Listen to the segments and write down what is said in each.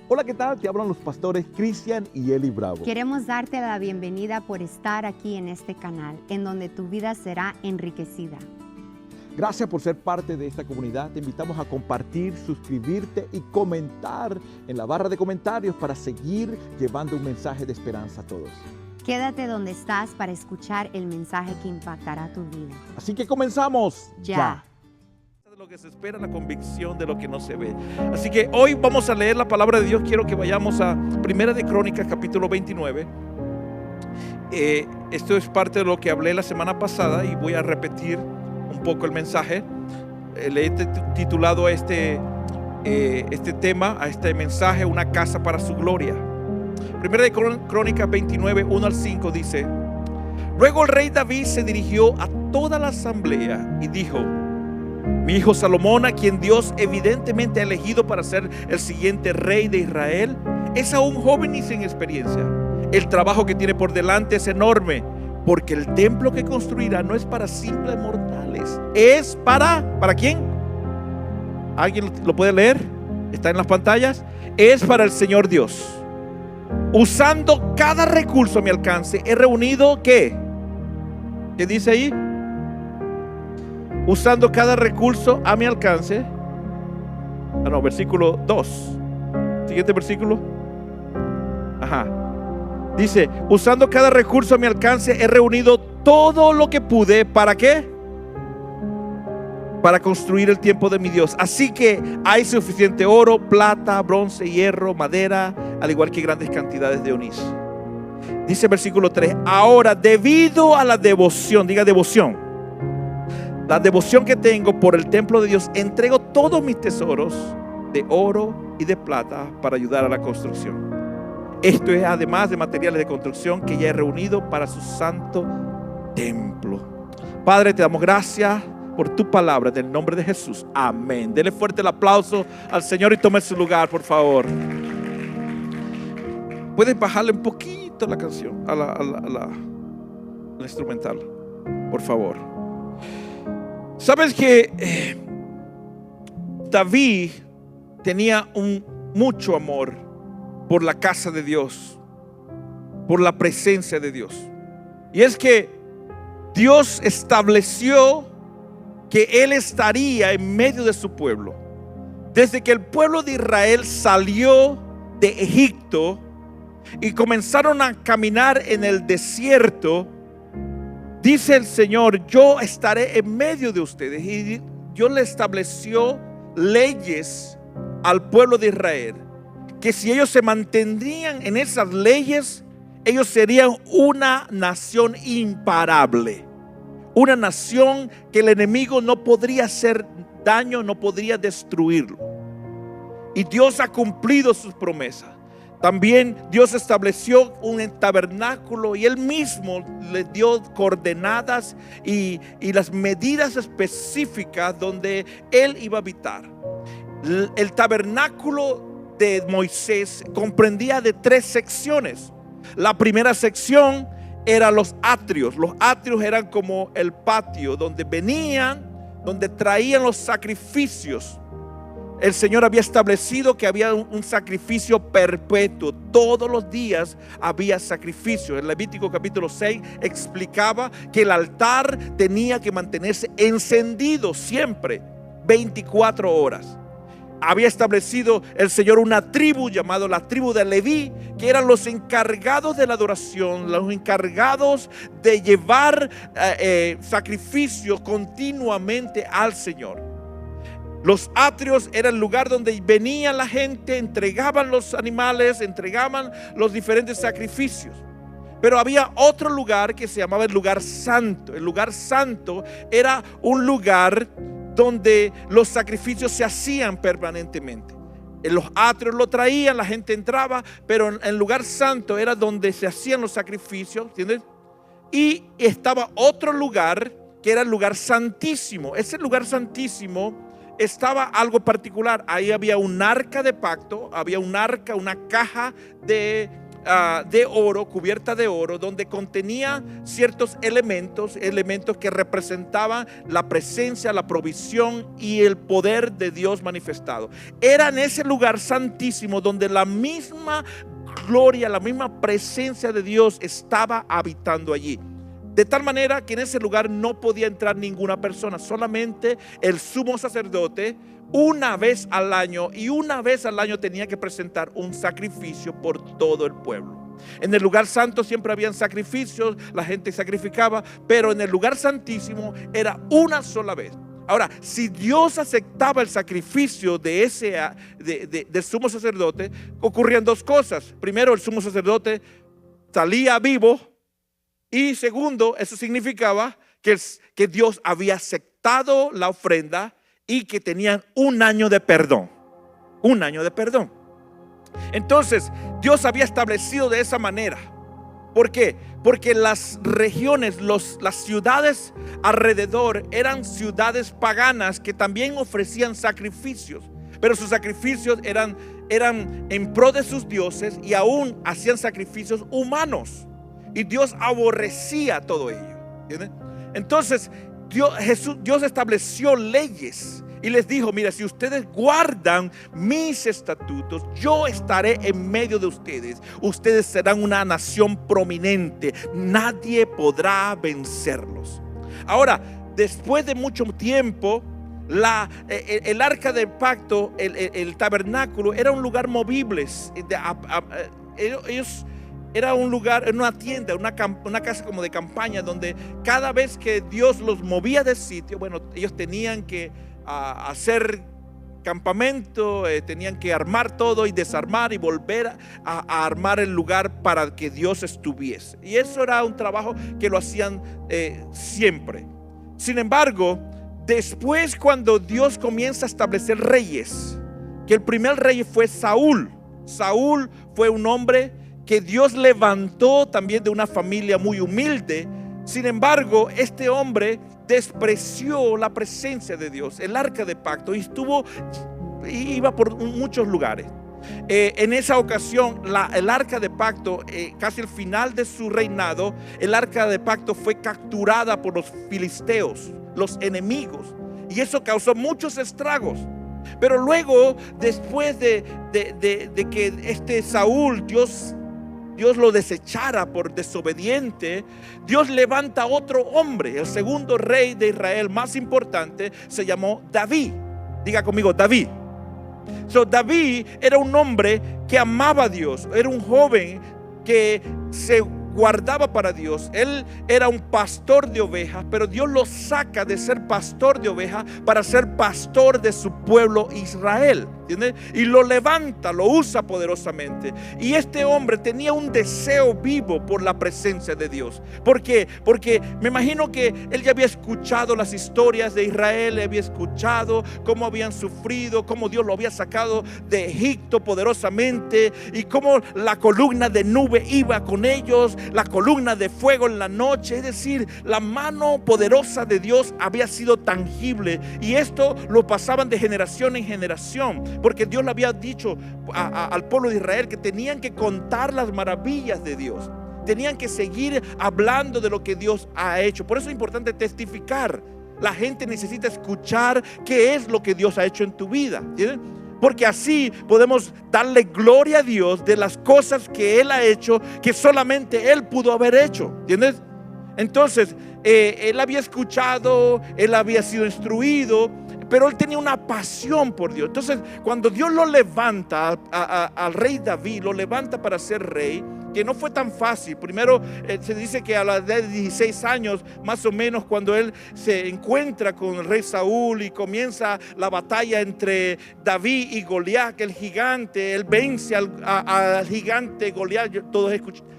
Hola, ¿qué tal? Te hablan los pastores Cristian y Eli Bravo. Queremos darte la bienvenida por estar aquí en este canal, en donde tu vida será enriquecida. Gracias por ser parte de esta comunidad. Te invitamos a compartir, suscribirte y comentar en la barra de comentarios para seguir llevando un mensaje de esperanza a todos. Quédate donde estás para escuchar el mensaje que impactará tu vida. Así que comenzamos ya. De lo que se espera, la convicción de lo que no se ve. Así que hoy vamos a leer la palabra de Dios. Quiero que vayamos a Primera de Crónicas, capítulo 29. Esto es parte de lo que hablé la semana pasada y voy a repetir un poco el mensaje. Le he titulado a este tema, a este mensaje, Una casa para su gloria. Primera de Crónicas 29, 1 al 5 dice: Luego el rey David se dirigió a toda la asamblea y dijo: Mi hijo Salomón, a quien Dios evidentemente ha elegido para ser el siguiente rey de Israel, es aún joven y sin experiencia. El trabajo que tiene por delante es enorme, porque el templo que construirá no es para simples mortales, es ¿para quién? ¿Alguien lo puede leer? Está en las pantallas. Es para el Señor Dios. Usando cada recurso a mi alcance, he reunido ¿qué? ¿Qué dice ahí? Usando cada recurso a mi alcance. Versículo 2. Siguiente versículo. Dice: usando cada recurso a mi alcance, he reunido todo lo que pude. ¿Para qué? Para construir el templo de mi Dios. Así que hay suficiente oro, plata, bronce, hierro, madera, al igual que grandes cantidades de onís. Dice versículo 3: ahora, debido a la devoción, diga devoción, la devoción que tengo por el templo de Dios, entrego todos mis tesoros de oro y de plata para ayudar a la construcción. Esto es además de materiales de construcción que ya he reunido para su santo templo. Padre, te damos gracias por tu palabra, en el nombre de Jesús. Amén. Dele fuerte el aplauso al Señor y tome su lugar, por favor. Puedes bajarle un poquito la canción, a la instrumental, por favor. Sabes que David tenía mucho amor por la casa de Dios, por la presencia de Dios. Y es que Dios estableció que Él estaría en medio de su pueblo. Desde que el pueblo de Israel salió de Egipto y comenzaron a caminar en el desierto, dice el Señor: yo estaré en medio de ustedes. Y Dios le estableció leyes al pueblo de Israel, que si ellos se mantendrían en esas leyes, ellos serían una nación imparable. Una nación que el enemigo no podría hacer daño, no podría destruirlo. Y Dios ha cumplido sus promesas. También Dios estableció un tabernáculo y Él mismo le dio coordenadas y las medidas específicas donde Él iba a habitar. El tabernáculo de Moisés comprendía de 3 secciones. La primera sección eran los atrios. Los atrios eran como el patio donde donde traían los sacrificios. El Señor había establecido que había un sacrificio perpetuo. Todos los días había sacrificio. En Levítico capítulo 6 explicaba que el altar tenía que mantenerse encendido siempre, 24 horas. Había establecido el Señor una tribu llamada la tribu de Leví, que eran los encargados de la adoración, los encargados de llevar sacrificios continuamente al Señor. Los atrios era el lugar donde venía la gente, entregaban los animales, entregaban los diferentes sacrificios. Pero había otro lugar que se llamaba el lugar santo. El lugar santo era un lugar donde los sacrificios se hacían permanentemente. En los atrios lo traían, la gente entraba, pero en el lugar santo era donde se hacían los sacrificios, ¿entiendes? Y estaba otro lugar que era el lugar santísimo. Ese lugar santísimo estaba algo particular. Ahí había un arca de pacto, había un arca, una caja de de oro, cubierta de oro, donde contenía ciertos elementos que representaban la presencia, la provisión y el poder de Dios manifestado. Era en ese lugar santísimo donde la misma gloria, la misma presencia de Dios estaba habitando allí. De tal manera que en ese lugar no podía entrar ninguna persona, solamente el sumo sacerdote una vez al año, y una vez al año tenía que presentar un sacrificio por todo el pueblo. En el lugar santo siempre habían sacrificios, la gente sacrificaba, pero en el lugar santísimo era una sola vez. Ahora, si Dios aceptaba el sacrificio de del sumo sacerdote, ocurrían dos cosas. Primero, el sumo sacerdote salía vivo, y segundo, eso significaba que Dios había aceptado la ofrenda y que tenían un año de perdón. Un año de perdón. Entonces, Dios había establecido de esa manera. ¿Por qué? Porque las regiones, las ciudades alrededor eran ciudades paganas que también ofrecían sacrificios, pero sus sacrificios eran en pro de sus dioses, y aún hacían sacrificios humanos, y Dios aborrecía todo ello. ¿Entienden? Entonces Dios estableció leyes y les dijo: mira, si ustedes guardan mis estatutos, yo estaré en medio de ustedes. Ustedes serán una nación prominente. Nadie podrá vencerlos. Ahora, después de mucho tiempo, el arca del pacto, el tabernáculo, era un lugar movible. Ellos era un lugar, una tienda, una casa como de campaña, donde cada vez que Dios los movía de sitio, bueno, ellos tenían que hacer campamento, tenían que armar todo y desarmar y volver a armar el lugar para que Dios estuviese. Y eso era un trabajo que lo hacían siempre. Sin embargo, después, cuando Dios comienza a establecer reyes, que el primer rey fue Saúl. Saúl fue un hombre que Dios levantó también de una familia muy humilde. Sin embargo, este hombre despreció la presencia de Dios, el arca de pacto, y iba por muchos lugares. En esa ocasión, el arca de pacto, casi al final de su reinado, el arca de pacto fue capturada por los filisteos, los enemigos, y eso causó muchos estragos. Pero luego, después de que este Saúl, Dios lo desechara por desobediente, Dios levanta a otro hombre, el segundo rey de Israel más importante, se llamó David. Diga conmigo, David. David era un hombre que amaba a Dios, era un joven que se guardaba para Dios. Él era un pastor de ovejas, pero Dios lo saca de ser pastor de ovejas para ser pastor de su pueblo Israel. ¿Entiendes? Y lo levanta, lo usa poderosamente. Y este hombre tenía un deseo vivo por la presencia de Dios. ¿Por qué? Porque me imagino que él ya había escuchado las historias de Israel, había escuchado cómo habían sufrido, cómo Dios lo había sacado de Egipto poderosamente, y cómo la columna de nube iba con ellos, la columna de fuego en la noche. Es decir, la mano poderosa de Dios había sido tangible, y esto lo pasaban de generación en generación, porque Dios le había dicho al pueblo de Israel que tenían que contar las maravillas de Dios, tenían que seguir hablando de lo que Dios ha hecho. Por eso es importante testificar. La gente necesita escuchar qué es lo que Dios ha hecho en tu vida, ¿entiendes? Porque así podemos darle gloria a Dios de las cosas que Él ha hecho, que solamente Él pudo haber hecho, ¿entiendes? Entonces, él había escuchado, él había sido instruido, pero él tenía una pasión por Dios. Entonces, cuando Dios lo levanta al rey David, lo levanta para ser rey, que no fue tan fácil. Primero se dice que a la edad de 16 años, más o menos, cuando él se encuentra con el rey Saúl y comienza la batalla entre David y Goliat, el gigante, él vence al gigante Goliat. Todos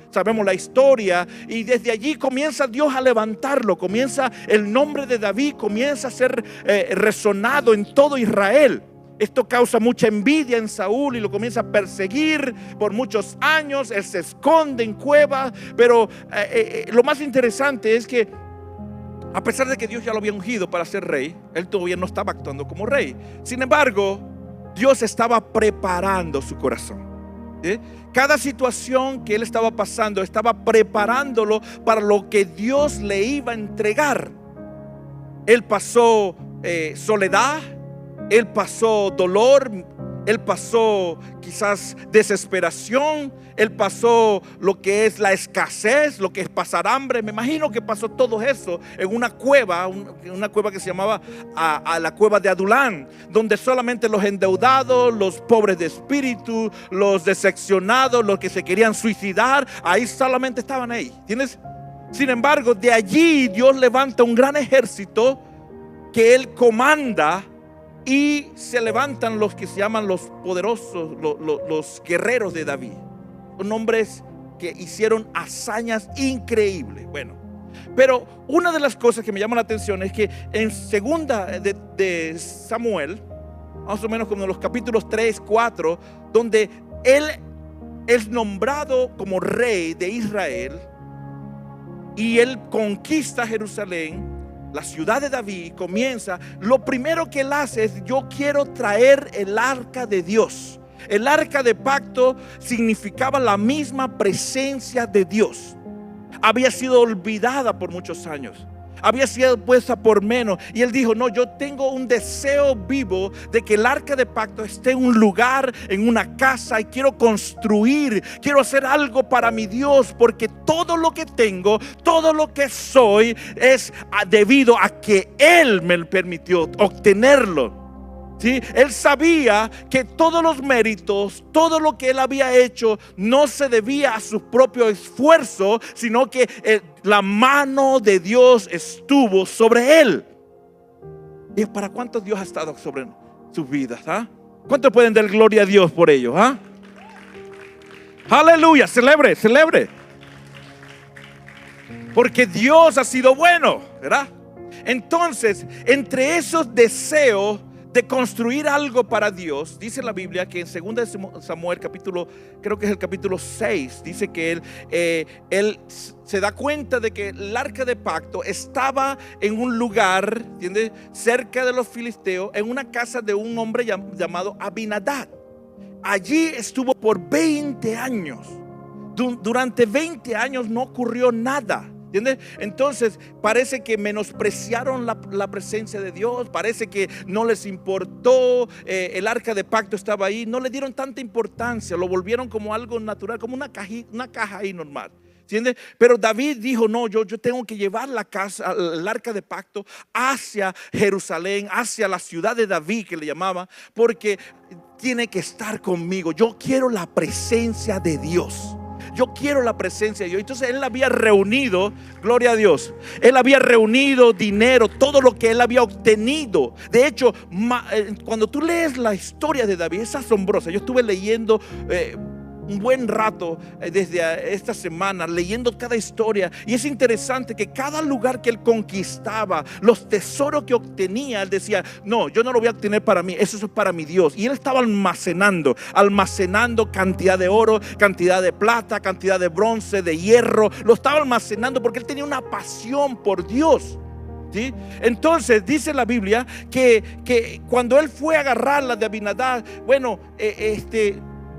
sabemos la historia, y desde allí comienza Dios a levantarlo, comienza el nombre de David, comienza a ser resonado en todo Israel. Esto causa mucha envidia en Saúl y lo comienza a perseguir por muchos años. Él se esconde en cuevas, pero lo más interesante es que, a pesar de que Dios ya lo había ungido para ser rey, él todavía no estaba actuando como rey. Sin embargo, Dios estaba preparando su corazón. ¿sí? Cada situación que él estaba pasando estaba preparándolo para lo que Dios le iba a entregar. Él pasó soledad, él pasó dolor, él pasó quizás desesperación, él pasó lo que es la escasez, lo que es pasar hambre. Me imagino que pasó todo eso en una cueva que se llamaba a la cueva de Adulán, donde solamente los endeudados, los pobres de espíritu, los decepcionados, los que se querían suicidar, ahí solamente estaban ahí, ¿entiendes? Sin embargo, de allí Dios levanta un gran ejército que él comanda, y se levantan los que se llaman los poderosos, los guerreros de David. Son hombres que hicieron hazañas increíbles. Bueno, pero una de las cosas que me llama la atención es que en segunda de Samuel, más o menos como en los capítulos 3, 4, donde él es nombrado como rey de Israel y él conquista Jerusalén, la ciudad de David, comienza. Lo primero que él hace es: yo quiero traer el arca de Dios. El arca de pacto significaba la misma presencia de Dios. Había sido olvidada por muchos años, había sido puesta por menos, y él dijo: no, yo tengo un deseo vivo de que el arca de pacto esté en un lugar, en una casa, y quiero construir, quiero hacer algo para mi Dios, porque todo lo que tengo, todo lo que soy es debido a que Él me permitió obtenerlo. ¿Sí? Él sabía que todos los méritos, todo lo que él había hecho, no se debía a su propio esfuerzo, sino que la mano de Dios estuvo sobre él. ¿Y para cuántos Dios ha estado sobre sus vidas? ¿Cuántos pueden dar gloria a Dios por ello? Aleluya, celebre, celebre. Porque Dios ha sido bueno, ¿verdad? Entonces, entre esos deseos de construir algo para Dios, dice la Biblia que en 2 Samuel capítulo, creo que es el capítulo 6, dice que él se da cuenta de que el arca de pacto estaba en un lugar, ¿entiendes?, cerca de los filisteos, en una casa de un hombre llamado Abinadab. Allí estuvo por 20 años. Durante 20 años no ocurrió nada, ¿entiendes? Entonces parece que menospreciaron la presencia de Dios, parece que no les importó, el arca de pacto estaba ahí, no le dieron tanta importancia, lo volvieron como algo natural, como una caja ahí normal, ¿entiendes? Pero David dijo: no, yo tengo que llevar el arca de pacto hacia Jerusalén, hacia la ciudad de David, que le llamaba, porque tiene que estar conmigo. Yo quiero la presencia de Dios. Yo quiero la presencia de Dios. Entonces él había reunido, gloria a Dios, él había reunido dinero, todo lo que él había obtenido. De hecho, cuando tú lees la historia de David, es asombrosa. Yo estuve leyendo un buen rato desde esta semana, leyendo cada historia, y es interesante que cada lugar que él conquistaba, los tesoros que obtenía, él decía: no, yo no lo voy a obtener para mí, eso es para mi Dios. Y él estaba almacenando cantidad de oro, cantidad de plata, cantidad de bronce, de hierro. Lo estaba almacenando porque él tenía una pasión por Dios, ¿sí? Entonces dice la Biblia que cuando él fue a agarrarla de Abinadab, bueno,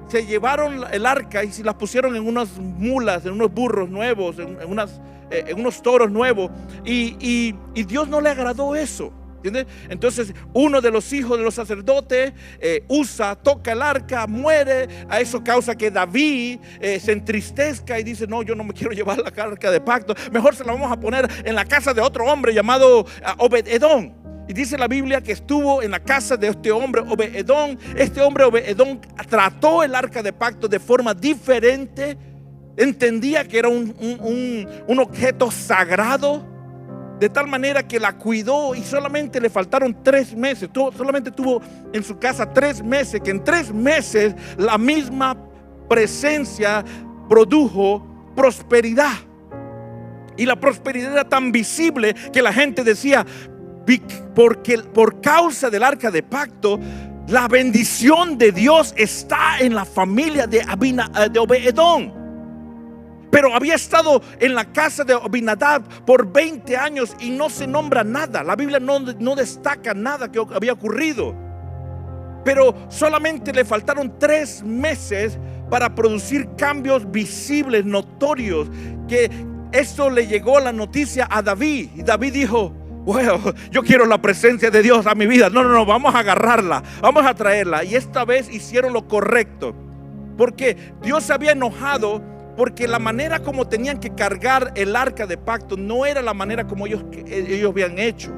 se llevaron el arca y se las pusieron en unas mulas, en unos burros nuevos, en unos toros nuevos, y Dios no le agradó eso, ¿entiendes? Entonces uno de los hijos de los sacerdotes, Usa, toca el arca, muere. A eso causa que David se entristezca y dice: no, yo no me quiero llevar la arca de pacto, mejor se la vamos a poner en la casa de otro hombre llamado Obed-Edom. Y dice la Biblia que estuvo en la casa de este hombre Obed-Edom. Este hombre Obed-Edom trató el arca de pacto de forma diferente. Entendía que era un objeto sagrado, de tal manera que la cuidó, y solamente le faltaron 3 meses. Solamente tuvo en su casa 3 meses, que en 3 meses la misma presencia produjo prosperidad. Y la prosperidad era tan visible que la gente decía: porque por causa del arca de pacto, la bendición de Dios está en la familia de Obed-Edom. Pero había estado en la casa de Abinadab por 20 años y no se nombra nada. La Biblia no destaca nada que había ocurrido. Pero solamente le faltaron 3 meses para producir cambios visibles, notorios, que esto le llegó la noticia a David. Y David dijo: bueno, yo quiero la presencia de Dios a mi vida. No, vamos a agarrarla, vamos a traerla. Y esta vez hicieron lo correcto, porque Dios se había enojado, porque la manera como tenían que cargar el arca de pacto no era la manera como ellos habían hecho.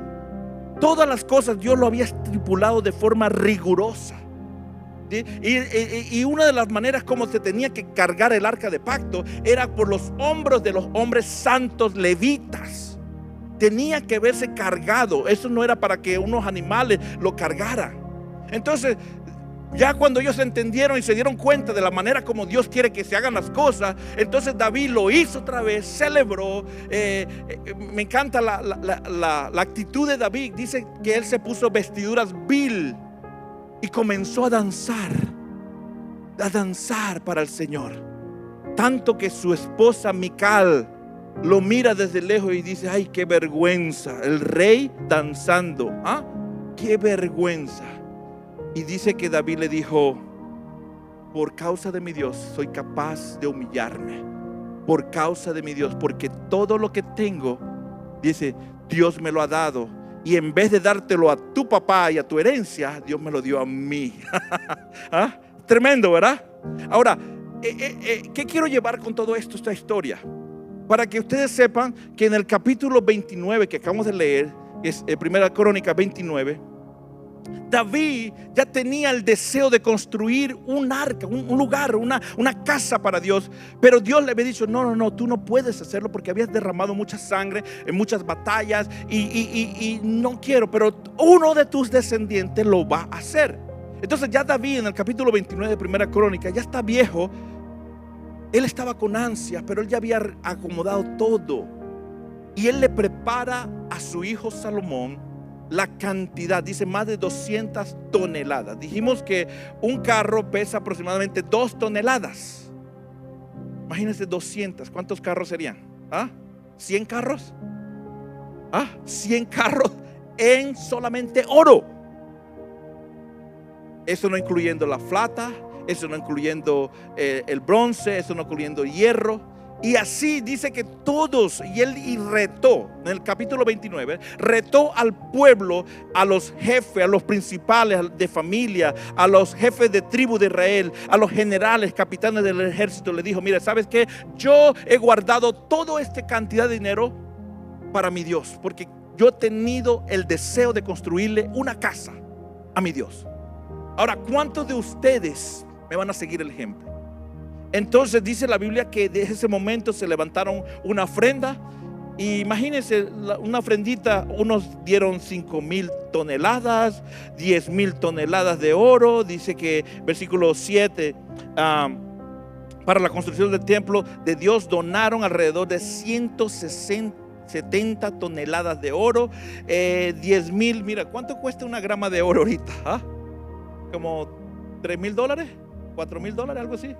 Todas las cosas Dios lo había estipulado de forma rigurosa. ¿Sí? Y una de las maneras como se tenía que cargar el arca de pacto era por los hombros de los hombres santos levitas. Tenía que verse cargado. Eso no era para que unos animales lo cargaran. Entonces, ya cuando ellos entendieron y se dieron cuenta de la manera como Dios quiere que se hagan las cosas, entonces David lo hizo otra vez, celebró. Me encanta la actitud de David. Dice que él se puso vestiduras vil y comenzó a danzar para el Señor. Tanto que su esposa Mical lo mira desde lejos y dice: ay, qué vergüenza, el rey danzando, qué vergüenza. Y dice que David le dijo: por causa de mi Dios soy capaz de humillarme, por causa de mi Dios, porque todo lo que tengo, dice, Dios me lo ha dado, y en vez de dártelo a tu papá y a tu herencia, Dios me lo dio a mí. Tremendo, ¿verdad? Ahora, ¿qué quiero llevar con todo esto, esta historia? Para que ustedes sepan que en el capítulo 29 que acabamos de leer, es Primera Crónica 29, David ya tenía el deseo de construir un arca, un lugar, una casa para Dios. Pero Dios le había dicho: no, tú no puedes hacerlo porque habías derramado mucha sangre en muchas batallas y no quiero, pero uno de tus descendientes lo va a hacer. Entonces ya David en el capítulo 29 de Primera Crónica ya está viejo. Él estaba con ansias, pero él ya había acomodado todo. Y él le prepara a su hijo Salomón la cantidad, dice más de 200 toneladas. Dijimos que un carro pesa aproximadamente 2 toneladas. Imagínense 200, ¿cuántos carros serían? ¿100 carros? 100 carros en solamente oro. Eso no incluyendo la plata, eso no incluyendo el bronce, eso no incluyendo hierro. Y así dice que todos, y él retó, en el capítulo 29, retó al pueblo, a los jefes, a los principales de familia, a los jefes de tribu de Israel, a los generales, capitanes del ejército. Le dijo: mira, ¿sabes qué? Yo he guardado toda esta cantidad de dinero para mi Dios, porque yo he tenido el deseo de construirle una casa a mi Dios. Ahora, ¿cuántos de ustedes me van a seguir el ejemplo? Entonces dice la Biblia que desde ese momento se levantaron una ofrenda. Y imagínense, una ofrendita, unos dieron 5,000 toneladas, 10,000 toneladas de oro. Dice que versículo 7, para la construcción del templo de Dios donaron alrededor de 170 toneladas de oro. 10,000, mira, ¿cuánto cuesta una grama de oro ahorita? Como $3,000, $4,000, algo así.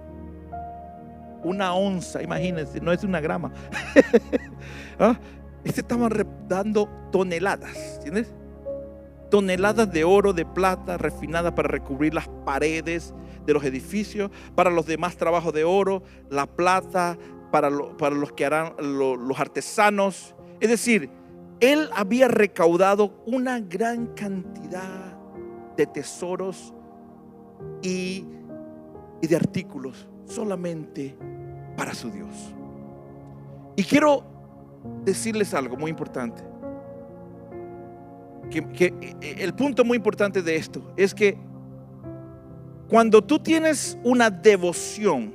Una onza, imagínense, no es una grama. Estaban dando toneladas, ¿entiendes? Toneladas de oro, de plata refinada para recubrir las paredes de los edificios, para los demás trabajos de oro, la plata para los que harán los artesanos. Es decir, él había recaudado una gran cantidad de tesoros y de artículos solamente para su Dios. Y quiero decirles algo muy importante, que el punto muy importante de esto es que cuando tú tienes una devoción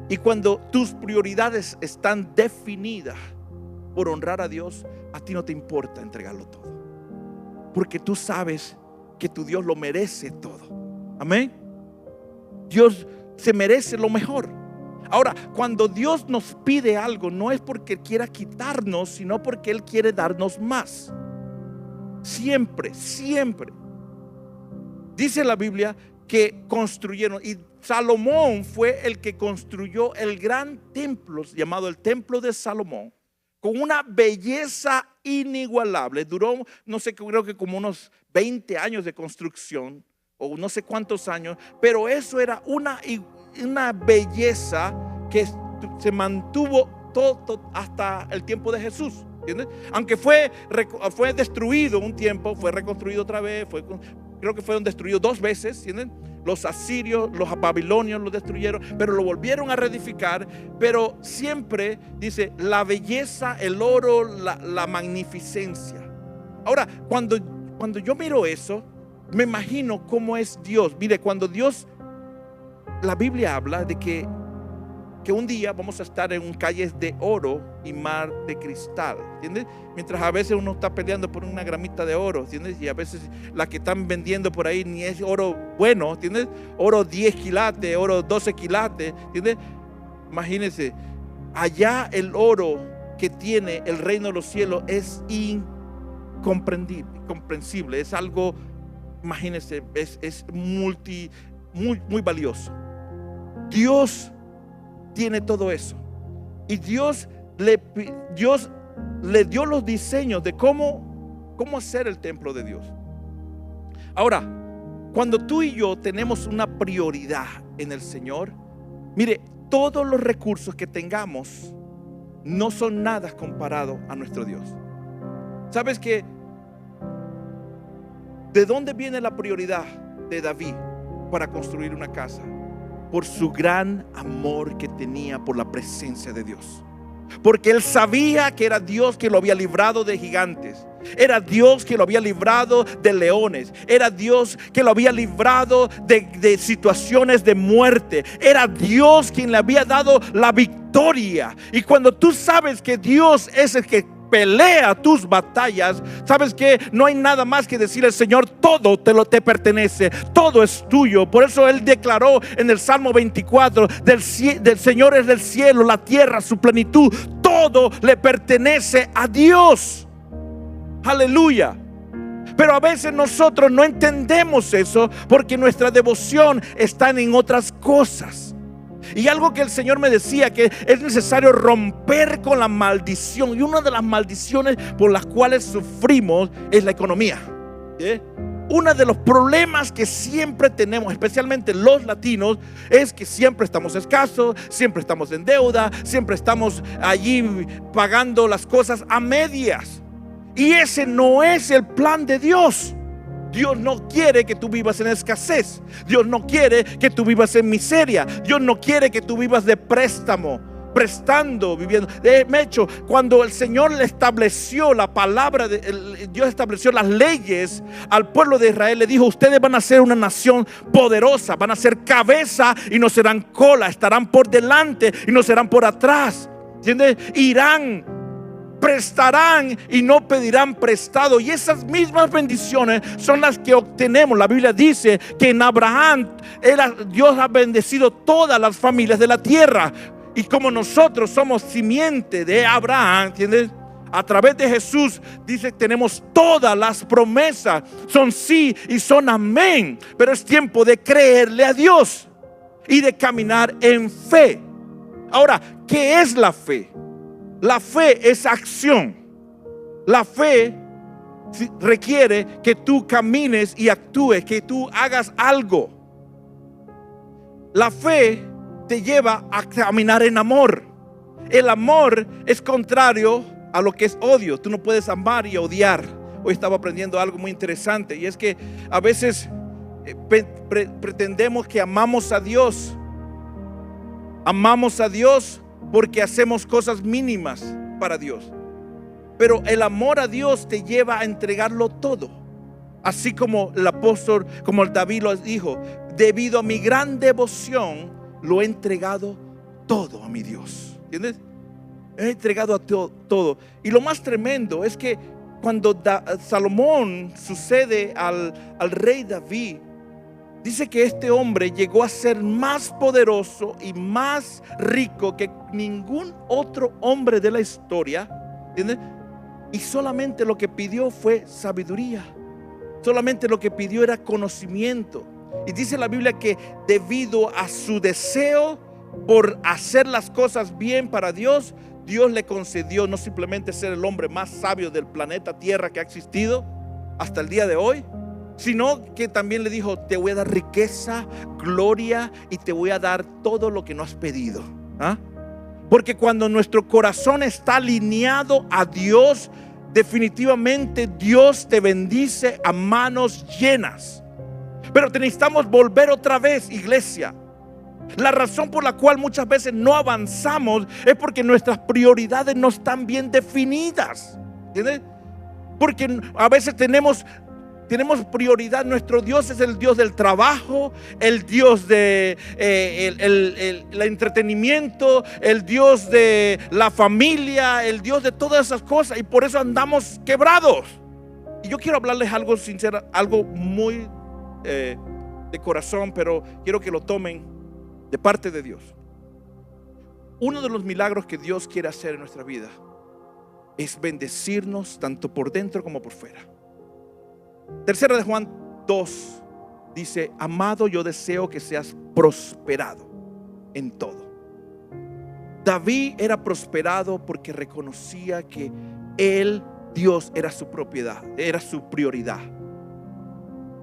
y cuando tus prioridades están definidas por honrar a Dios, a ti no te importa entregarlo todo, porque tú sabes que tu Dios lo merece todo. Amén. Dios se merece lo mejor. Ahora, cuando Dios nos pide algo, no es porque quiera quitarnos, sino porque Él quiere darnos más. Siempre, siempre. Dice la Biblia que construyeron, y Salomón fue el que construyó el gran templo llamado el Templo de Salomón, con una belleza inigualable. Duró, no sé, creo que como unos 20 años de construcción, o no sé cuántos años, pero eso era una belleza que se mantuvo todo hasta el tiempo de Jesús, ¿entiendes? Aunque fue destruido un tiempo, fue reconstruido otra vez, creo que fueron destruidos 2 veces, ¿entienden? Los asirios, los babilonios lo destruyeron, pero lo volvieron a reedificar. Pero siempre dice la belleza, el oro, la magnificencia. Ahora, cuando yo miro eso, me imagino cómo es Dios. Mire, cuando Dios, la Biblia habla de que un día vamos a estar en calles de oro y mar de cristal, ¿entiendes? Mientras a veces uno está peleando por una gramita de oro, ¿entiendes? Y a veces la que están vendiendo por ahí ni es oro bueno, ¿entiendes? Oro 10 quilates, oro 12 quilates, ¿entiendes? Imagínense, allá el oro que tiene el reino de los cielos es incomprensible, es algo, imagínense, es muy valioso. Dios tiene todo eso, y Dios le dio los diseños de cómo hacer el templo de Dios. Ahora, cuando tú y yo tenemos una prioridad en el Señor, mire, todos los recursos que tengamos no son nada comparado a nuestro Dios. ¿Sabes qué? ¿De dónde viene la prioridad de David para construir una casa? Por su gran amor que tenía por la presencia de Dios. Porque él sabía que era Dios que lo había librado de gigantes, era Dios que lo había librado de leones, era Dios que lo había librado de situaciones de muerte, era Dios quien le había dado la victoria. Y cuando tú sabes que Dios es el que pelea tus batallas, sabes que no hay nada más que decir al Señor: todo te pertenece, todo es tuyo. Por eso él declaró en el Salmo 24: del Señor es el cielo, la tierra, su plenitud, todo le pertenece a Dios. Aleluya. Pero a veces nosotros no entendemos eso porque nuestra devoción está en otras cosas. Y algo que el Señor me decía, que es necesario romper con la maldición. Y una de las maldiciones por las cuales sufrimos es la economía. Uno de los problemas que siempre tenemos, especialmente los latinos, es que siempre estamos escasos, siempre estamos en deuda, siempre estamos allí pagando las cosas a medias. Y ese no es el plan de Dios. Dios no quiere que tú vivas en escasez. Dios no quiere que tú vivas en miseria. Dios no quiere que tú vivas de préstamo, prestando, viviendo. De hecho, cuando el Señor le estableció la palabra, Dios estableció las leyes al pueblo de Israel, le dijo: ustedes van a ser una nación poderosa, van a ser cabeza y no serán cola, estarán por delante y no serán por atrás. ¿Entiendes? Irán, prestarán y no pedirán prestado. Y esas mismas bendiciones son las que obtenemos. La Biblia dice que en Abraham Dios ha bendecido todas las familias de la tierra. Y como nosotros somos simiente de Abraham, ¿entiendes? A través de Jesús dice que tenemos todas las promesas. Son sí y son amén. Pero es tiempo de creerle a Dios y de caminar en fe. Ahora, ¿qué es la fe? La fe es acción. La fe requiere que tú camines y actúes, que tú hagas algo. La fe te lleva a caminar en amor. El amor es contrario a lo que es odio. Tú no puedes amar y odiar. Hoy estaba aprendiendo algo muy interesante, y es que a veces pretendemos que amamos a Dios. Amamos a Dios porque hacemos cosas mínimas para Dios. Pero el amor a Dios te lleva a entregarlo todo. Así como el apóstol, como el David lo dijo: debido a mi gran devoción, lo he entregado todo a mi Dios. ¿Entiendes? He entregado a todo. Y lo más tremendo es que cuando Salomón sucede al rey David, dice que este hombre llegó a ser más poderoso y más rico que ningún otro hombre de la historia. ¿Entiendes? Y solamente lo que pidió fue sabiduría. Solamente lo que pidió era conocimiento. Y dice la Biblia que debido a su deseo por hacer las cosas bien para Dios, Dios le concedió no simplemente ser el hombre más sabio del planeta Tierra que ha existido hasta el día de hoy, sino que también le dijo: te voy a dar riqueza, gloria y te voy a dar todo lo que no has pedido. Porque cuando nuestro corazón está alineado a Dios, definitivamente Dios te bendice a manos llenas. Pero necesitamos volver otra vez, iglesia. La razón por la cual muchas veces no avanzamos es porque nuestras prioridades no están bien definidas. ¿Entiendes? Porque a veces tenemos prioridad. Nuestro Dios es el Dios del trabajo, el Dios de el entretenimiento, el Dios de la familia, el Dios de todas esas cosas, y por eso andamos quebrados. Y yo quiero hablarles algo sincero, algo muy de corazón, pero quiero que lo tomen de parte de Dios. Uno de los milagros que Dios quiere hacer en nuestra vida es bendecirnos tanto por dentro como por fuera. Tercera de Juan 2 dice: amado, yo deseo que seas prosperado en todo. David era prosperado porque reconocía que él, Dios, era su propiedad, era su prioridad,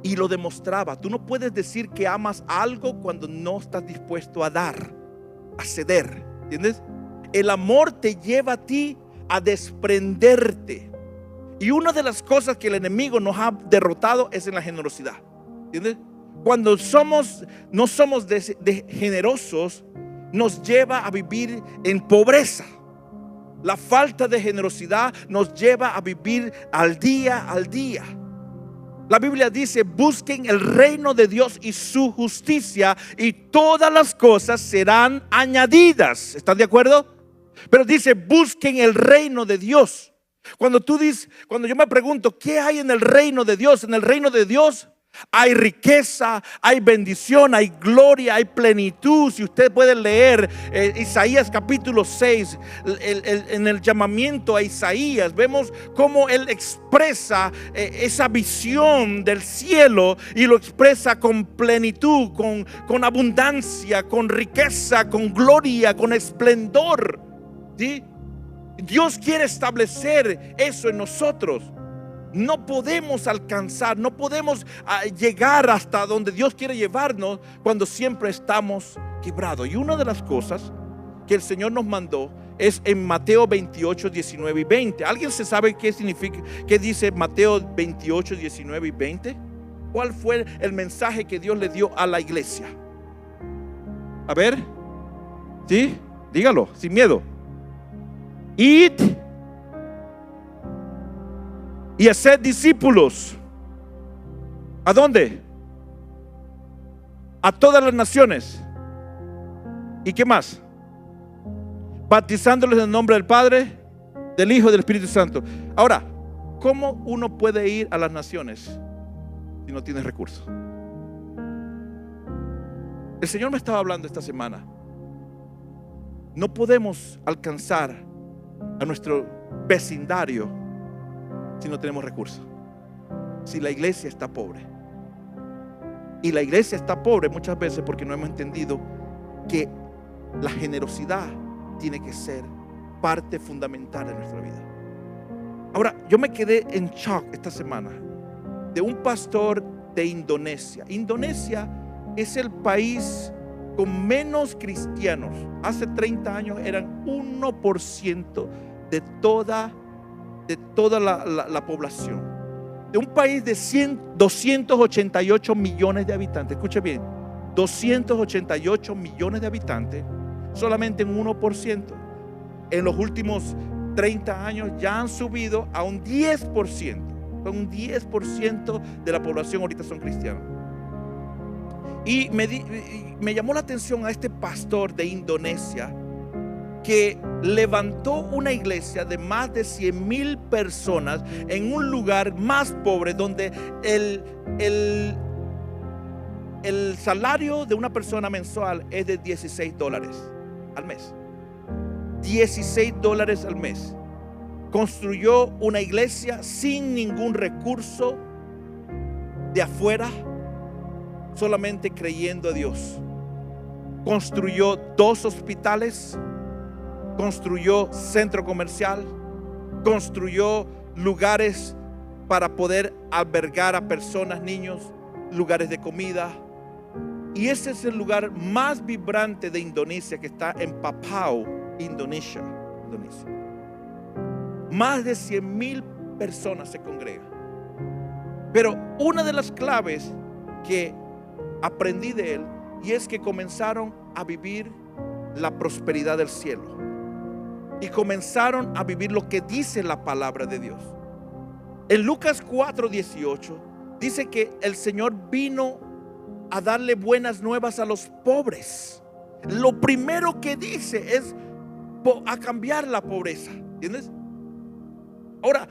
y lo demostraba. Tú no puedes decir que amas algo cuando no estás dispuesto a dar, a ceder. ¿Entiendes? El amor te lleva a ti a desprenderte. Y una de las cosas que el enemigo nos ha derrotado es en la generosidad. ¿Entiendes? Cuando no somos generosos, nos lleva a vivir en pobreza. La falta de generosidad nos lleva a vivir al día. La Biblia dice: busquen el reino de Dios y su justicia, y todas las cosas serán añadidas. ¿Están de acuerdo? Pero dice: busquen el reino de Dios. Cuando yo me pregunto, ¿qué hay en el reino de Dios? En el reino de Dios hay riqueza, hay bendición, hay gloria, hay plenitud. Si usted puede leer Isaías capítulo 6, en el llamamiento a Isaías, vemos cómo él expresa esa visión del cielo, y lo expresa con plenitud, con abundancia, con riqueza, con gloria, con esplendor. ¿Sí? Dios quiere establecer eso en nosotros. No podemos alcanzar, no podemos llegar hasta donde Dios quiere llevarnos cuando siempre estamos quebrados. Y una de las cosas que el Señor nos mandó es en Mateo 28, 19 y 20. ¿Alguien se sabe qué significa, qué dice Mateo 28, 19 y 20? ¿Cuál fue el mensaje que Dios le dio a la iglesia? A ver, ¿sí? Dígalo sin miedo. Id y haced discípulos. ¿A dónde? A todas las naciones. ¿Y qué más? Bautizándoles en el nombre del Padre, del Hijo y del Espíritu Santo. Ahora, ¿cómo uno puede ir a las naciones si no tiene recursos? El Señor me estaba hablando esta semana. No podemos alcanzar a nuestro vecindario si no tenemos recursos, si la iglesia está pobre. Y la iglesia está pobre muchas veces porque no hemos entendido que la generosidad tiene que ser parte fundamental de nuestra vida. Ahora, yo me quedé en shock esta semana de un pastor de Indonesia. Indonesia es el país con menos cristianos. Hace 30 años eran 1% de toda la población. De un país de 288 millones de habitantes. Escuche bien, 288 millones de habitantes, solamente en 1%. En los últimos 30 años ya han subido a un 10%. Un 10% de la población ahorita son cristianos. Y me llamó la atención a este pastor de Indonesia, que levantó una iglesia de más de 100,000 personas en un lugar más pobre, donde el salario de una persona mensual es de $16 al mes. $16 al mes. Construyó una iglesia sin ningún recurso de afuera, solamente creyendo a Dios. Construyó 2 hospitales, construyó centro comercial, construyó lugares para poder albergar a personas, niños, lugares de comida. Y ese es el lugar más vibrante de Indonesia, que está en Papua, Indonesia. Más de 100,000 personas se congregan. Pero una de las claves que aprendí de él, y es que comenzaron a vivir la prosperidad del cielo y comenzaron a vivir lo que dice la palabra de Dios. En Lucas 4:18 dice que el Señor vino a darle buenas nuevas a los pobres. Lo primero que dice es a cambiar la pobreza, ¿entiendes? Ahora,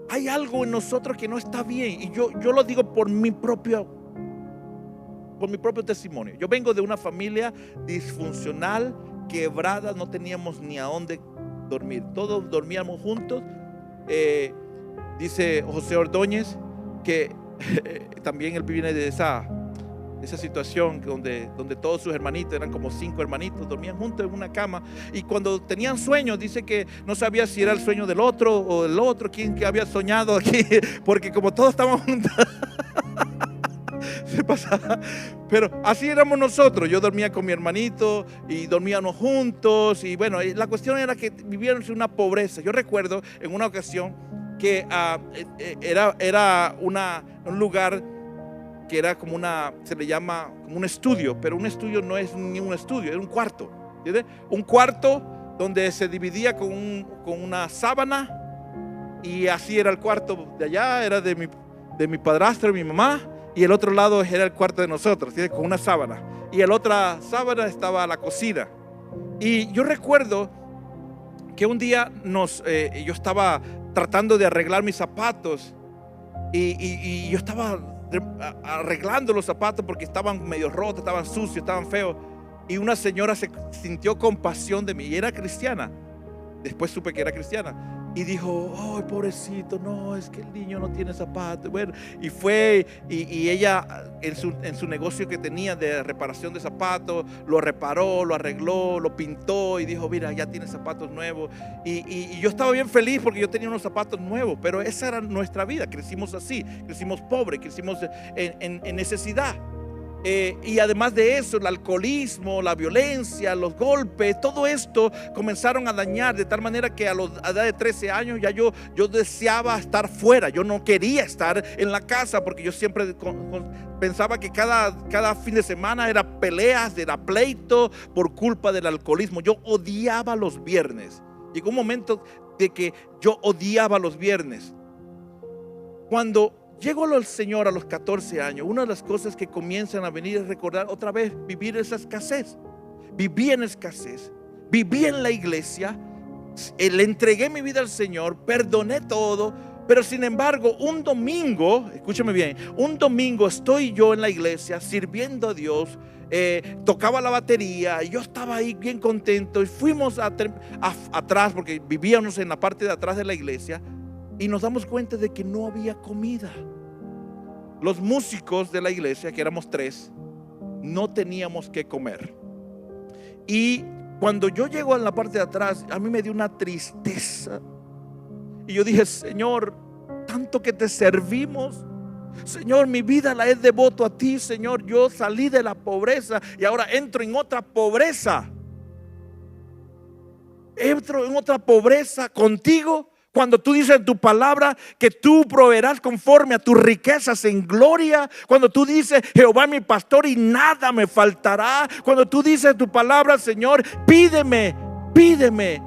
hay algo en nosotros que no está bien, y yo lo digo por mi propio testimonio. Yo vengo de una familia disfuncional, quebrada, no teníamos ni a dónde dormir, todos dormíamos juntos. Dice José Ordóñez que también él viene de esa situación donde todos sus hermanitos, eran como 5 hermanitos, dormían juntos en una cama, y cuando tenían sueños, dice que no sabía si era el sueño del otro o del otro, quién que había soñado aquí, porque como todos estábamos juntos se pasaba. Pero así éramos nosotros. Yo dormía con mi hermanito y dormíamos juntos, y bueno, la cuestión era que vivíamos en una pobreza. Yo recuerdo en una ocasión que era un lugar que era como se le llama como un estudio, pero un estudio no es ni un estudio, era un cuarto, ¿entiendes? Un cuarto donde se dividía con una sábana, y así era el cuarto de allá, era de mi padrastro y mi mamá, y el otro lado era el cuarto de nosotros, ¿entiendes? Con una sábana, y en la otra sábana estaba la cocina. Y yo recuerdo que un día yo estaba tratando de arreglar mis zapatos, y yo estaba arreglando los zapatos porque estaban medio rotos, estaban sucios, estaban feos, y una señora se sintió compasión de mí, y era cristiana. Después supe que era cristiana, y dijo: "Ay, pobrecito, no, es que el niño no tiene zapatos". Bueno, y fue, y ella en su negocio que tenía de reparación de zapatos, lo reparó, lo arregló, lo pintó, y dijo: "Mira, ya tiene zapatos nuevos". Y yo estaba bien feliz porque yo tenía unos zapatos nuevos, pero esa era nuestra vida. Crecimos así, crecimos pobres, crecimos en necesidad. Y además de eso, el alcoholismo, la violencia, los golpes, todo esto comenzaron a dañar, de tal manera que a la edad de 13 años ya yo deseaba estar fuera. Yo no quería estar en la casa, porque yo siempre pensaba que cada fin de semana era peleas, era pleito por culpa del alcoholismo. Yo odiaba los viernes. Llegó un momento de que yo odiaba los viernes. Cuando llegó al Señor a los 14 años, una de las cosas que comienzan a venir es recordar otra vez vivir esa escasez. Viví en escasez, viví en la iglesia, le entregué mi vida al Señor, perdoné todo, pero sin embargo un domingo, escúchame bien, un domingo estoy yo en la iglesia sirviendo a Dios, tocaba la batería y yo estaba ahí bien contento, y fuimos atrás, porque vivíamos en la parte de atrás de la iglesia, y nos damos cuenta de que no había comida. Los músicos de la iglesia, que éramos 3, no teníamos que comer. Y cuando yo llego a la parte de atrás, a mí me dio una tristeza. Y yo dije: Señor, tanto que te servimos, Señor, mi vida la es devoto a ti, Señor. Yo salí de la pobreza y ahora entro en otra pobreza. Entro en otra pobreza contigo. Cuando tú dices en tu palabra que tú proveerás conforme a tus riquezas en gloria. Cuando tú dices: Jehová es mi pastor y nada me faltará. Cuando tú dices en tu palabra: Señor, pídeme, pídeme.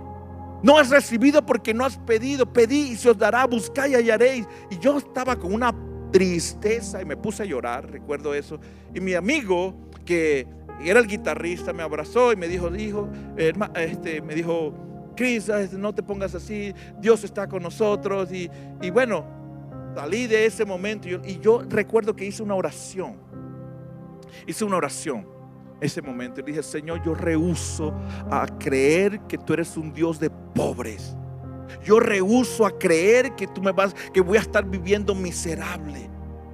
No has recibido porque no has pedido. Pedí y se os dará, buscad y hallaréis. Y yo estaba con una tristeza y me puse a llorar, recuerdo eso. Y mi amigo, que era el guitarrista, me abrazó y me dijo: me dijo: Chris, no te pongas así, Dios está con nosotros. Y bueno, salí de ese momento, y yo recuerdo que hice una oración ese momento, y dije: Señor, yo rehúso a creer que tú eres un Dios de pobres. Yo rehúso a creer que que voy a estar viviendo miserable.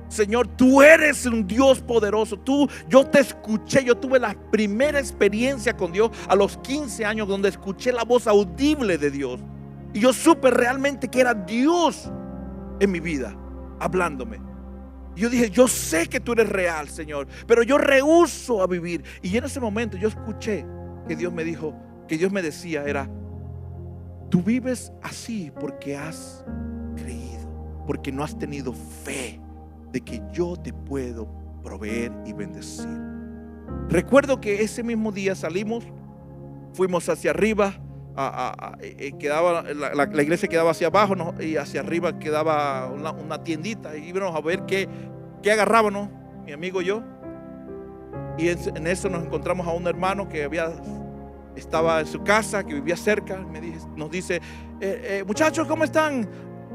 Señor, tú eres un Dios poderoso. Yo te escuché. Yo tuve la primera experiencia con Dios a los 15 años, donde escuché la voz audible de Dios, y yo supe realmente que era Dios en mi vida. hablándome. Y yo dije, yo sé que tú eres real, Señor, pero yo rehúso a vivir. Y en ese momento yo escuché que Dios me dijo, que Dios me decía, era: tú vives así porque has creído, porque no has tenido fe de que yo te puedo proveer y bendecir. Recuerdo que ese mismo día salimos, fuimos hacia arriba, quedaba, la iglesia quedaba hacia abajo, ¿no? Y hacia arriba quedaba una tiendita, y íbamos a ver qué agarrábamos, mi amigo y yo. Y en eso nos encontramos a un hermano que estaba en su casa, que vivía cerca. Nos dice, muchachos, ¿cómo están?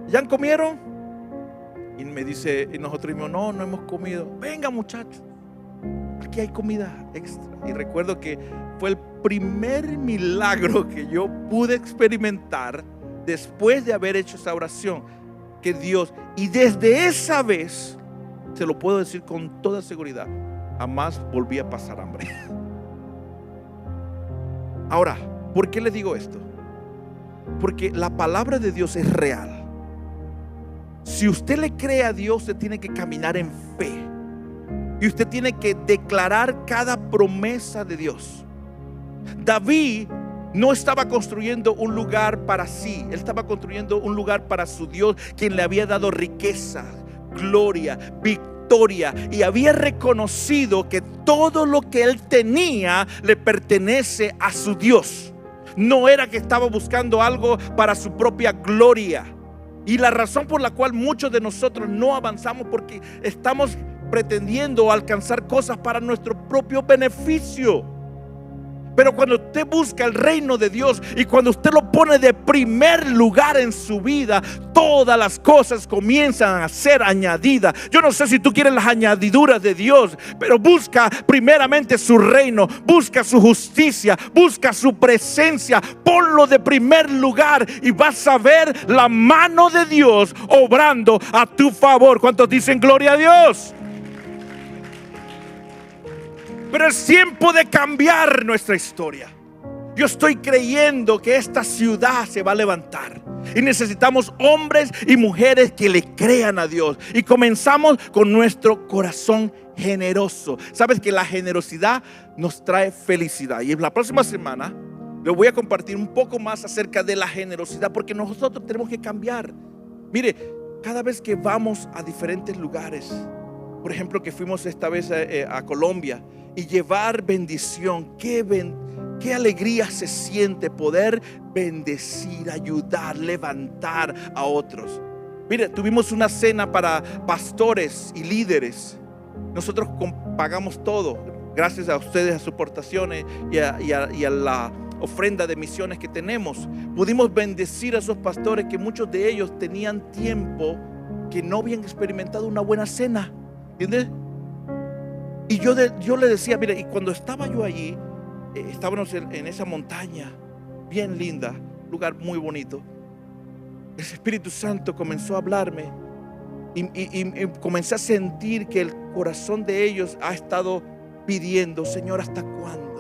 ¿Ya comieron? Y me dice, y nosotros dijimos, no hemos comido. Venga, muchachos, aquí hay comida extra. Y recuerdo que fue el primer milagro que yo pude experimentar después de haber hecho esa oración, que Dios, y desde esa vez, se lo puedo decir con toda seguridad, jamás volví a pasar hambre. Ahora, ¿por qué le digo esto? Porque la palabra de Dios es real. Si usted le cree a Dios, usted tiene que caminar en fe, y usted tiene que declarar cada promesa de Dios. David no estaba construyendo un lugar para sí, él estaba construyendo un lugar para su Dios, quien le había dado riqueza, gloria, victoria, y había reconocido que todo lo que él tenía le pertenece a su Dios. No era que estaba buscando algo para su propia gloria. Y la razón por la cual muchos de nosotros no avanzamos, porque estamos pretendiendo alcanzar cosas para nuestro propio beneficio. Pero cuando usted busca el reino de Dios y cuando usted lo pone de primer lugar en su vida, todas las cosas comienzan a ser añadidas. Yo no sé si tú quieres las añadiduras de Dios, pero busca primeramente su reino, busca su justicia, busca su presencia, ponlo de primer lugar y vas a ver la mano de Dios obrando a tu favor. ¿Cuántos dicen gloria a Dios? Pero es tiempo de cambiar nuestra historia. Yo estoy creyendo que esta ciudad se va a levantar, y necesitamos hombres y mujeres que le crean a Dios. Y comenzamos con nuestro corazón generoso. Sabes que la generosidad nos trae felicidad. Y en la próxima semana les voy a compartir un poco más acerca de la generosidad, porque nosotros tenemos que cambiar. Mire, cada vez que vamos a diferentes lugares, por ejemplo, que fuimos esta vez a Colombia, y llevar bendición, qué alegría se siente poder bendecir, ayudar, levantar a otros. Mire, tuvimos una cena para pastores y líderes. Nosotros pagamos todo, gracias a ustedes, a sus aportaciones y a la ofrenda de misiones que tenemos. Pudimos bendecir a esos pastores, que muchos de ellos tenían tiempo que no habían experimentado una buena cena. ¿Entiendes? Y yo le decía, mira, y cuando estaba yo allí, estábamos en esa montaña bien linda, lugar muy bonito. El Espíritu Santo comenzó a hablarme y comencé a sentir que el corazón de ellos ha estado pidiendo: Señor, ¿hasta cuándo?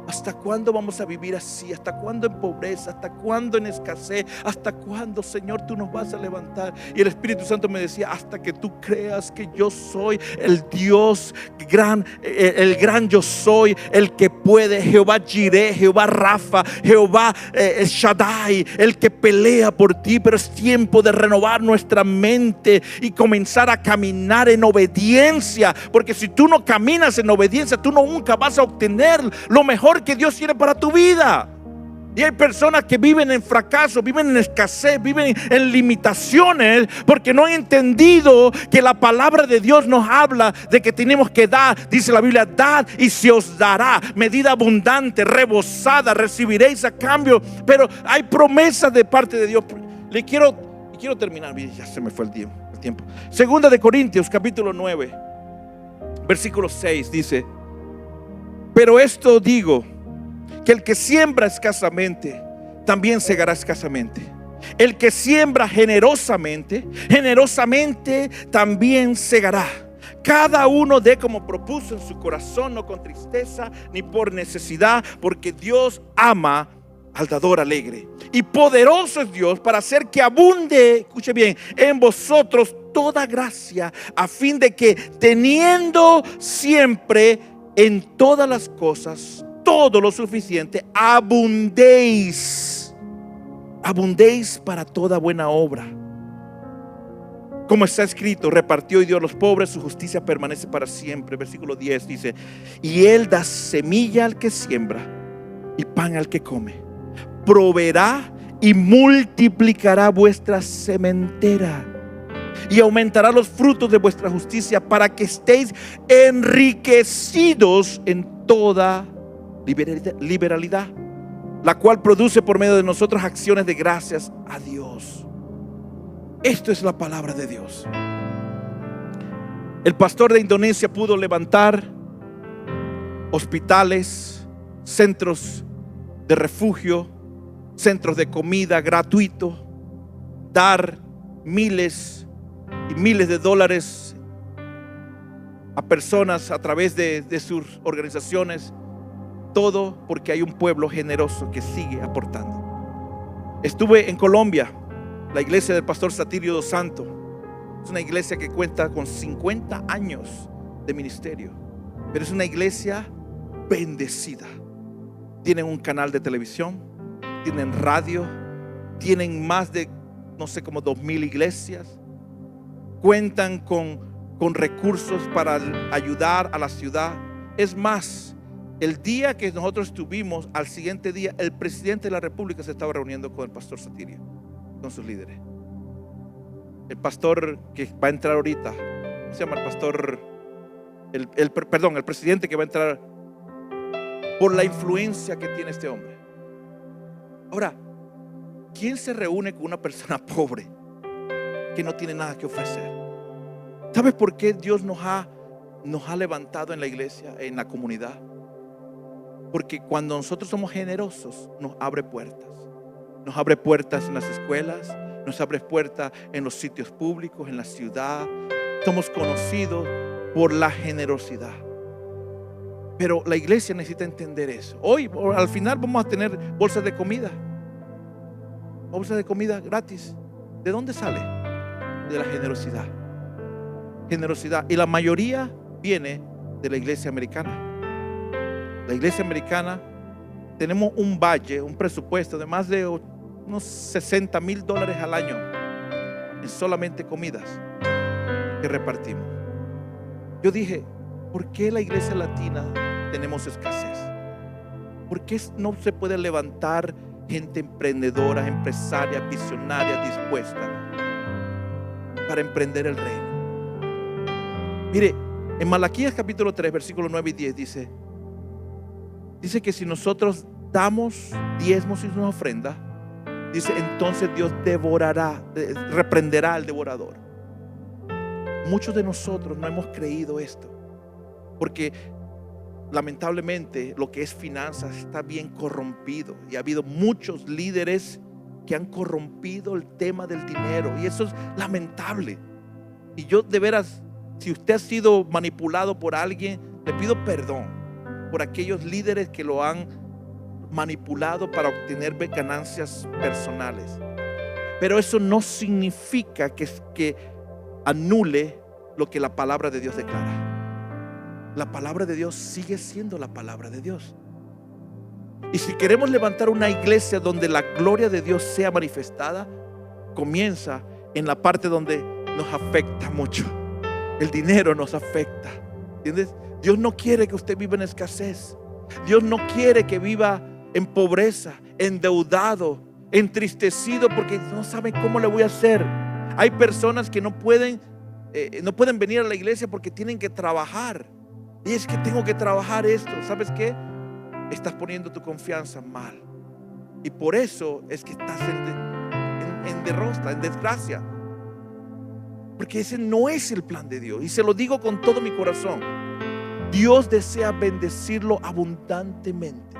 ¿Hasta cuándo vamos a vivir así? ¿Hasta cuándo en pobreza? ¿Hasta cuándo en escasez? ¿Hasta cuándo, Señor, tú nos vas a levantar? Y el Espíritu Santo me decía: hasta que tú creas que yo soy el Dios gran, el gran yo soy, el que puede, Jehová Jireh, Jehová Rafa, Jehová Shaddai, el que pelea por ti. Pero es tiempo de renovar nuestra mente y comenzar a caminar en obediencia, porque si tú no caminas en obediencia, tú nunca vas a obtener lo mejor que Dios tiene para tu vida. Y hay personas que viven en fracaso, viven en escasez, viven en limitaciones, porque no han entendido que la palabra de Dios nos habla de que tenemos que dar. Dice la Biblia: dad y se os dará, medida abundante, rebosada, recibiréis a cambio. Pero hay promesas de parte de Dios. Quiero terminar, ya se me fue el tiempo. Segunda de Corintios capítulo 9 versículo 6 dice: pero esto digo, que el que siembra escasamente, también segará escasamente. El que siembra generosamente, generosamente también segará. Cada uno dé como propuso en su corazón, no con tristeza ni por necesidad, porque Dios ama al dador alegre. Y poderoso es Dios para hacer que abunde, escuche bien, en vosotros toda gracia, a fin de que teniendo siempre en todas las cosas todo lo suficiente, abundéis para toda buena obra. Como está escrito, repartió y dio a los pobres, su justicia permanece para siempre. Versículo 10 dice: y Él da semilla al que siembra y pan al que come. Proveerá y multiplicará vuestra sementera y aumentará los frutos de vuestra justicia, para que estéis enriquecidos en toda liberalidad, la cual produce por medio de nosotros acciones de gracias a Dios. Esto es la palabra de Dios. El pastor de Indonesia pudo levantar hospitales, centros de refugio, centros de comida gratuito, dar miles y miles de dólares a personas a través de sus organizaciones. Todo porque hay un pueblo generoso que sigue aportando. Estuve en Colombia, la iglesia del pastor Satirio dos Santos. Es una iglesia que cuenta con 50 años de ministerio, pero es una iglesia bendecida. Tienen un canal de televisión, tienen radio, tienen más de, no sé, como 2,000 iglesias. Cuentan con recursos para ayudar a la ciudad. Es más, el día que nosotros estuvimos, al siguiente día, el presidente de la República se estaba reuniendo con el pastor Satirio, con sus líderes. El pastor que va a entrar ahorita, ¿cómo se llama el pastor? El presidente que va a entrar, por la influencia que tiene este hombre. Ahora, ¿quién se reúne con una persona pobre que no tiene nada que ofrecer? ¿Sabes por qué Dios nos ha levantado en la iglesia, en la comunidad? Porque cuando nosotros somos generosos, nos abre puertas. Nos abre puertas en las escuelas, nos abre puertas en los sitios públicos, en la ciudad. Somos conocidos por la generosidad. Pero la iglesia necesita entender eso. Hoy, al final, vamos a tener bolsas de comida. Bolsas de comida gratis. ¿De dónde sale? De la generosidad. Generosidad. Y la mayoría viene de la iglesia americana. La iglesia americana, tenemos un budget, un presupuesto de más de unos $60,000 al año en solamente comidas que repartimos. Yo dije, ¿por qué la iglesia latina tenemos escasez? ¿Por qué no se puede levantar gente emprendedora, empresaria, visionaria, dispuesta para emprender el reino? Mire, en Malaquías capítulo 3, versículos 9 y 10 dice que si nosotros damos diezmos y una ofrenda, dice, entonces Dios reprenderá al devorador. Muchos de nosotros no hemos creído esto, porque lamentablemente lo que es finanzas está bien corrompido, y ha habido muchos líderes que han corrompido el tema del dinero, y eso es lamentable. Y yo, de veras, si usted ha sido manipulado por alguien, le pido perdón por aquellos líderes que lo han manipulado para obtener ganancias personales. Pero eso no significa que anule lo que la palabra de Dios declara. La palabra de Dios sigue siendo la palabra de Dios. Y si queremos levantar una iglesia donde la gloria de Dios sea manifestada, comienza en la parte donde nos afecta mucho. El dinero nos afecta, ¿entiendes? Dios no quiere que usted viva en escasez. Dios no quiere que viva en pobreza, endeudado, entristecido porque no saben cómo le voy a hacer. Hay personas que no pueden venir a la iglesia porque tienen que trabajar. Y es que tengo que trabajar esto. ¿Sabes qué? Estás poniendo tu confianza mal. Y por eso es que estás en derrota, en desgracia. Porque ese no es el plan de Dios. Y se lo digo con todo mi corazón. Dios desea bendecirlo abundantemente.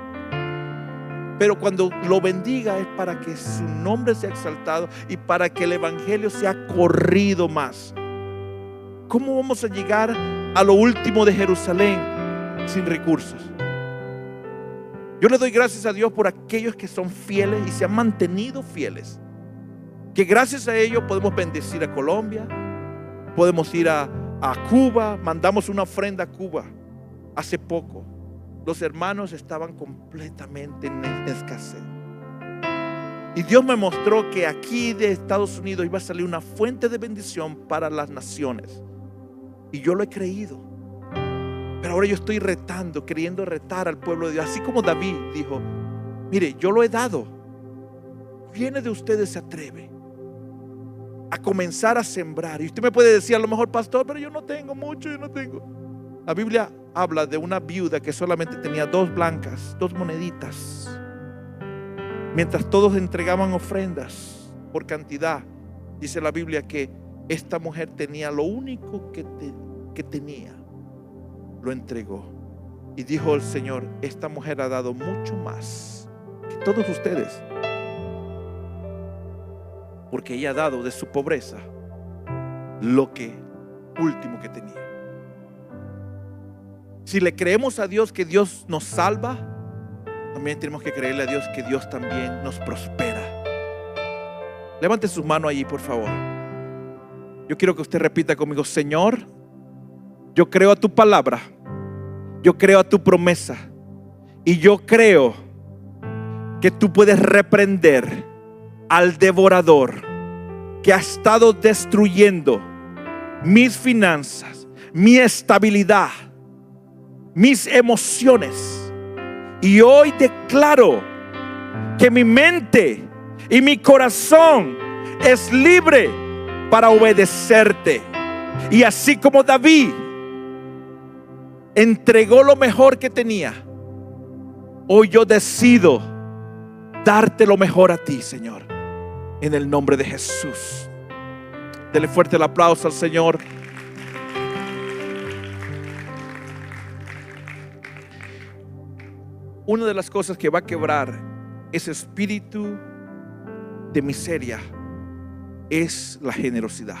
Pero cuando lo bendiga es para que su nombre sea exaltado y para que el evangelio sea corrido más. ¿Cómo vamos a llegar a lo último de Jerusalén sin recursos? Yo le doy gracias a Dios por aquellos que son fieles y se han mantenido fieles. Que gracias a ellos podemos bendecir a Colombia, podemos ir a Cuba. Mandamos una ofrenda a Cuba hace poco. Los hermanos estaban completamente en escasez. Y Dios me mostró que aquí de Estados Unidos iba a salir una fuente de bendición para las naciones. Y yo lo he creído. Pero ahora yo estoy queriendo retar al pueblo de Dios. Así como David dijo: mire, yo lo he dado. ¿Quiénes de ustedes se atreve a comenzar a sembrar? Y usted me puede decir, a lo mejor, pastor, pero yo no tengo mucho, yo no tengo. La Biblia habla de una viuda que solamente tenía 2 blancas, 2 moneditas. Mientras todos entregaban ofrendas por cantidad, dice la Biblia que esta mujer tenía lo único que tenía, lo entregó. Y dijo el Señor: esta mujer ha dado mucho más que todos ustedes, porque ella ha dado de su pobreza lo último que tenía. Si le creemos a Dios que Dios nos salva, también tenemos que creerle a Dios que Dios también nos prospera. Levante sus manos allí, por favor. Yo quiero que usted repita conmigo: Señor, yo creo a tu palabra, yo creo a tu promesa, y yo creo que tú puedes reprender al devorador que ha estado destruyendo mis finanzas, mi estabilidad, mis emociones. Y hoy declaro que mi mente y mi corazón es libre para obedecerte. Y así como David entregó lo mejor que tenía, hoy yo decido darte lo mejor a ti, Señor, en el nombre de Jesús. Dele fuerte el aplauso al Señor. Una de las cosas que va a quebrar ese espíritu de miseria es la generosidad.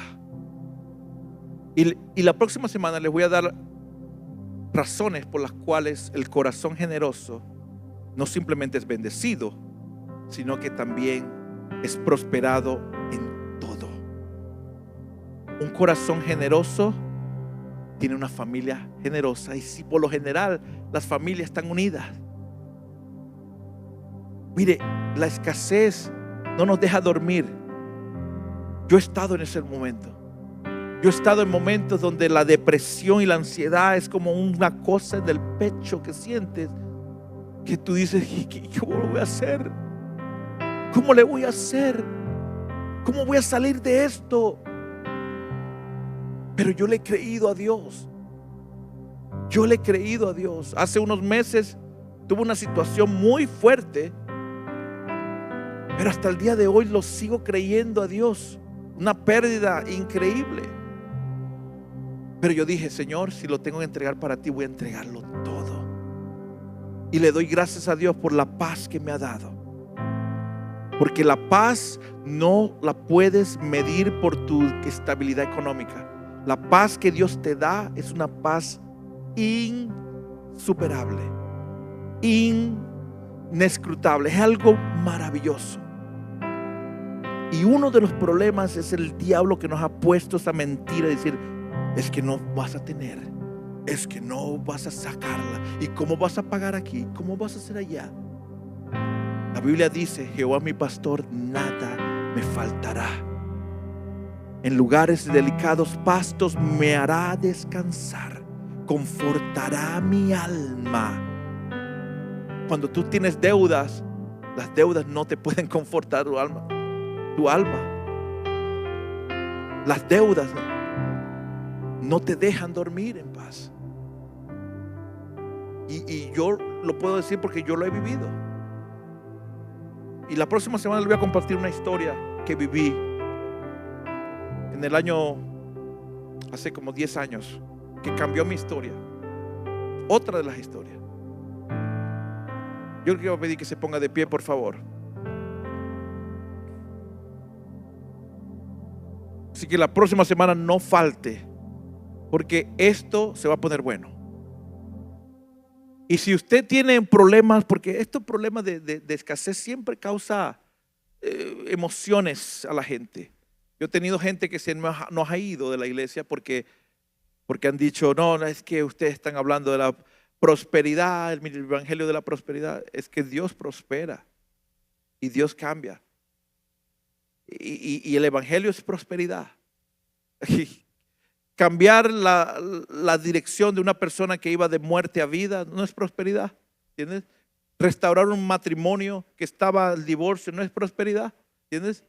Y la próxima semana les voy a dar razones por las cuales el corazón generoso no simplemente es bendecido, sino que también es prosperado en todo. Un corazón generoso tiene una familia generosa, y si por lo general las familias están unidas. Mire, la escasez no nos deja dormir. Yo he estado en ese momento. Yo he estado en momentos donde la depresión y la ansiedad es como una cosa en el pecho que sientes, que tú dices: ¿cómo lo voy a hacer? ¿Cómo le voy a hacer? ¿Cómo voy a salir de esto? Pero yo le he creído a Dios. Yo le he creído a Dios. Hace unos meses tuve una situación muy fuerte, pero hasta el día de hoy lo sigo creyendo a Dios. Una pérdida increíble. Pero yo dije: Señor, si lo tengo que entregar para ti, voy a entregarlo todo. Y le doy gracias a Dios por la paz que me ha dado. Porque la paz no la puedes medir por tu estabilidad económica. La paz que Dios te da es una paz insuperable, inescrutable. Es algo maravilloso. Y uno de los problemas es el diablo, que nos ha puesto esa mentira de decir: es que no vas a tener, es que no vas a sacarla, y cómo vas a pagar aquí, cómo vas a hacer allá. La Biblia dice: Jehová mi pastor, nada me faltará. En lugares de delicados pastos me hará descansar, confortará mi alma. Cuando tú tienes deudas, las deudas no te pueden confortar tu alma. Las deudas no te dejan dormir en paz. Y yo lo puedo decir porque yo lo he vivido. Y la próxima semana les voy a compartir una historia que viví en el año, hace como 10 años, que cambió mi historia. Otra de las historias. Yo le quiero pedir que se ponga de pie, por favor. Así que la próxima semana no falte, porque esto se va a poner bueno. Y si usted tiene problemas, porque estos problemas de escasez siempre causa emociones a la gente. Yo he tenido gente que nos ha ido de la iglesia porque han dicho, no, es que ustedes están hablando de la prosperidad, el evangelio de la prosperidad. Es que Dios prospera y Dios cambia. Y el evangelio es prosperidad. Cambiar la dirección de una persona que iba de muerte a vida no es prosperidad, ¿entiendes? Restaurar un matrimonio que estaba al divorcio no es prosperidad, ¿entiendes?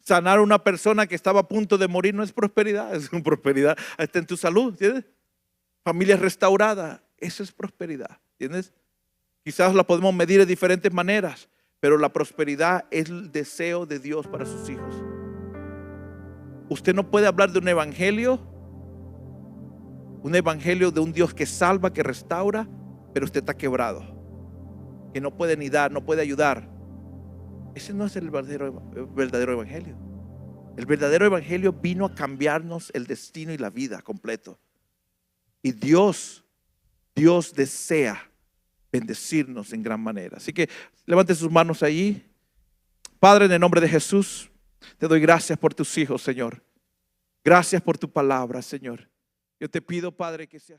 Sanar a una persona que estaba a punto de morir no es prosperidad, es una prosperidad hasta en tu salud, ¿entiendes? Familia restaurada, eso es prosperidad, ¿entiendes? Quizás la podemos medir de diferentes maneras, pero la prosperidad es el deseo de Dios para sus hijos. Usted no puede hablar de un evangelio de un Dios que salva, que restaura, pero usted está quebrado, que no puede ni dar, no puede ayudar. Ese no es el verdadero evangelio. El verdadero evangelio vino a cambiarnos el destino y la vida completo. Y Dios desea bendecirnos en gran manera. Así que levante sus manos allí. Padre, en el nombre de Jesús, te doy gracias por tus hijos, Señor. Gracias por tu palabra, Señor. Yo te pido, Padre, que seas